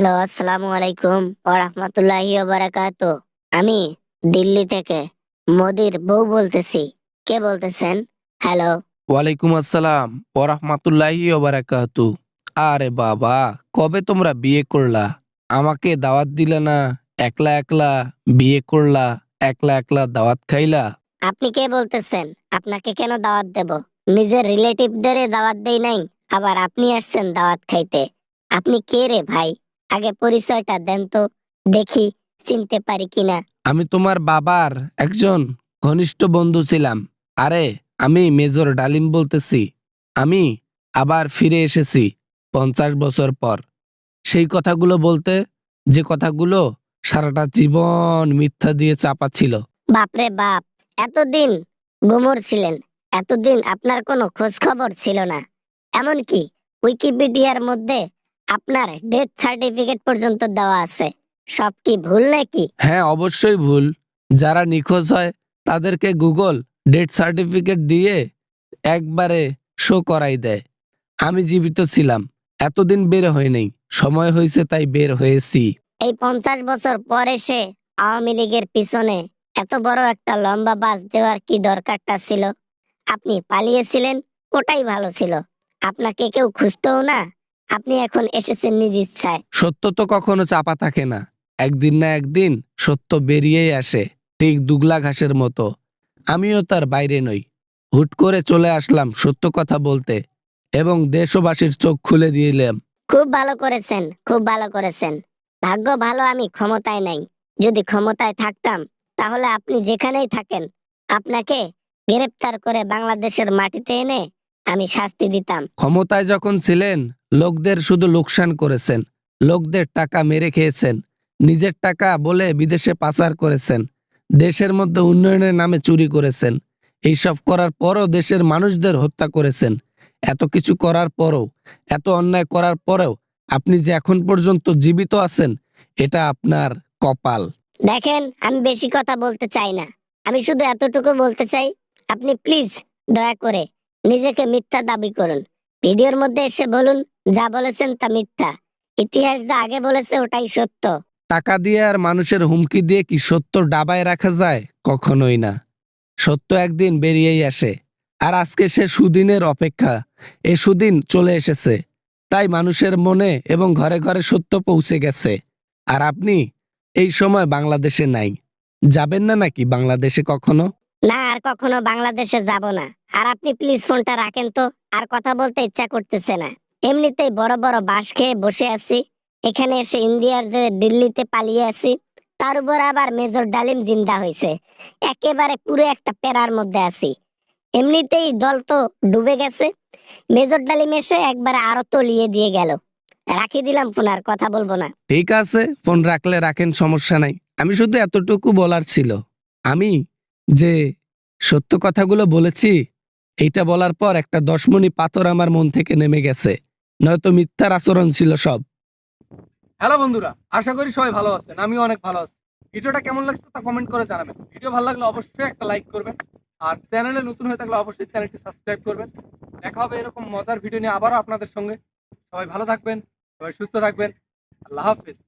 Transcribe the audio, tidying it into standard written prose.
Hello, আসসালামু আলাইকুম ওয়া রাহমাতুল্লাহি ওয়া বারাকাতুহু। আমি দিল্লি থেকে মোদির বউ বলতেছি। কে বলতেছেন? হ্যালো। ওয়ালাইকুম আসসালাম ওরহমাতুল্লাহি ওবারাকাতু। আরে বাবা, কবে তোমরা বিয়ে করলা? আমাকে দাওয়াত দিলে না? একলা একলা বিয়ে করলা, একলা একলা দাওয়াত খাইলা। আপনি কে বলতেছেন? আপনাকে কেন দাওয়াত দেব? নিজের রিলেটিভদের দাওয়াত দেই নাই, আবার আপনি আসছেন দাওয়াত খাইতে। আপনি কে রে ভাই? আগে পরিচয়টা দেন তো, দেখি চিনতে পারি কিনা। আমি তোমার বাবার একজন ঘনিষ্ঠ বন্ধু ছিলাম। আরে, আমি মেজর ডালিম বলতেছি। আমি আবার ফিরে এসেছি 50 বছর পর, সেই কথাগুলো বলতে, যে কথাগুলো সারাটা জীবন মিথ্যা দিয়ে চাপা ছিল। বাপরে বাপ, এতদিন গুমর ছিলেন, এতদিন আপনার কোনো খোঁজ খবর ছিল না। এমনকি উইকিপিডিয়ার মধ্যে আপনার ডেথ সার্টিফিকেট পর্যন্ত দেওয়া আছে। সব কি ভুল নাকি? হ্যাঁ, অবশ্যই ভুল। যারা নিখোঁজ হয় তাদেরকে গুগল ডেথ সার্টিফিকেট দিয়ে একবারে শো করাই দেয়। আমি জীবিত ছিলাম, এতদিন বের হয় নাই, সময় হয়েছে তাই বের হয়েছি। এই 50 বছর পর এসে আওয়ামী লীগের পিছনে এত বড় একটা লম্বা বাস দেওয়ার কি দরকারটা ছিল? আপনি পালিয়েছিলেন, ওটাই ভালো ছিল। আপনাকে কেউ খুঁজতও না, আপনি এখন এসেছেন নিজ ইচ্ছায়। সত্য তো কখনো চাপা থাকে না, একদিন না একদিন সত্য বেরিয়েই আসে, ঠিক দুগলা ঘাসের মতো। আমিও তার বাইরে নই। হুট করে চলে আসলাম সত্য কথা বলতে, এবং দেশবাসীর চোখ খুলে দিলাম। খুব ভালো করেছেন, খুব ভালো করেছেন। ভাগ্য ভালো আমি ক্ষমতায় নাই। যদি ক্ষমতায় থাকতাম, তাহলে আপনি যেখানেই থাকেন আপনাকে গ্রেপ্তার করে বাংলাদেশের মাটিতে এনে আমি শাস্তি দিতাম। ক্ষমতায় যখন ছিলেন, লোকদের শুধু লোকসান করেছেন, লোকদের টাকা মেরে খেয়েছেন, নিজের টাকা বলে বিদেশে পাচার করেছেন, দেশের মধ্যে উন্নয়নের নামে চুরি করেছেন। এইসব করার পরও দেশের মানুষদের হত্যা করেছেন। এত কিছু করার পরও, এত অন্যায় করার পরেও আপনি যে এখন পর্যন্ত জীবিত আছেন, এটা আপনার কপাল। দেখেন, আমি বেশি কথা বলতে চাই না। আমি শুধু এতটুকু বলতে চাই, আপনি প্লিজ দয়া করে নিজেকে মিথ্যা দাবি করুন। ভিডিওর মধ্যে এসে বলুন যা বলেছেন তা মিথ্যা। ইতিহাস যা আগে বলেছে ওটাই সত্য। টাকা দিয়ে আর মানুষের হুমকি দিয়ে কি সত্য ডাবায় রাখা যায়? কখনোই না। সত্য একদিন বেরিয়েই আসে। আর আজকে সে সুদিনের অপেক্ষা। এ সুদিন চলে এসেছে। তাই মানুষের মনে এবং ঘরে ঘরে সত্য পৌঁছে গেছে। আর আপনি এই সময় বাংলাদেশে নাই। যাবেন না নাকি বাংলাদেশে কখনো? না, আর কখনো বাংলাদেশে যাব না। আর আপনি প্লিজ ফোনটা রাখেন তো, আর কথা বলতে ইচ্ছা করতেছে না। এমনিতেই বড় বড় বাঁশ খেয়ে বসে আছি, এখানে এসে ইন্ডিয়ার দিল্লিতে পালিয়ে আছি, তার উপর আবার মেজর ডালিম জিন্দা হয়েছে। একেবারে পুরো একটা প্যারার মধ্যে আছি। এমনিতেই দল তো ডুবে গেছে, মেজর ডালিম এসে একবারে আরো তলিয়ে দিয়ে গেল। রাখি দিলাম ফোন, আর কথা বলবো না। ঠিক আছে, ফোন রাখলে রাখেন, সমস্যা নাই। আমি শুধু এতটুকু বলার ছিল, আমি যে সত্য কথাগুলো বলেছি, এইটা বলার পর একটা 10 মণি পাথর আমার মন থেকে নেমে গেছে। নয়তো মিথ্যার আচরণ ছিল সব। হ্যালো বন্ধুরা, আশা করি সবাই ভালো আছেন। আমিও অনেক ভালো আছি। ভিডিওটা কেমন লাগছে তা কমেন্ট করে জানাবেন। ভিডিও ভালো লাগলে অবশ্যই একটা লাইক করবেন, আর চ্যানেলে নতুন হয়ে থাকলে অবশ্যই চ্যানেলটি সাবস্ক্রাইব করবেন। দেখা হবে এরকম মজার ভিডিও নিয়ে আবারও আপনাদের সঙ্গে। সবাই ভালো থাকবেন, সবাই সুস্থ থাকবেন। আল্লাহ হাফিজ।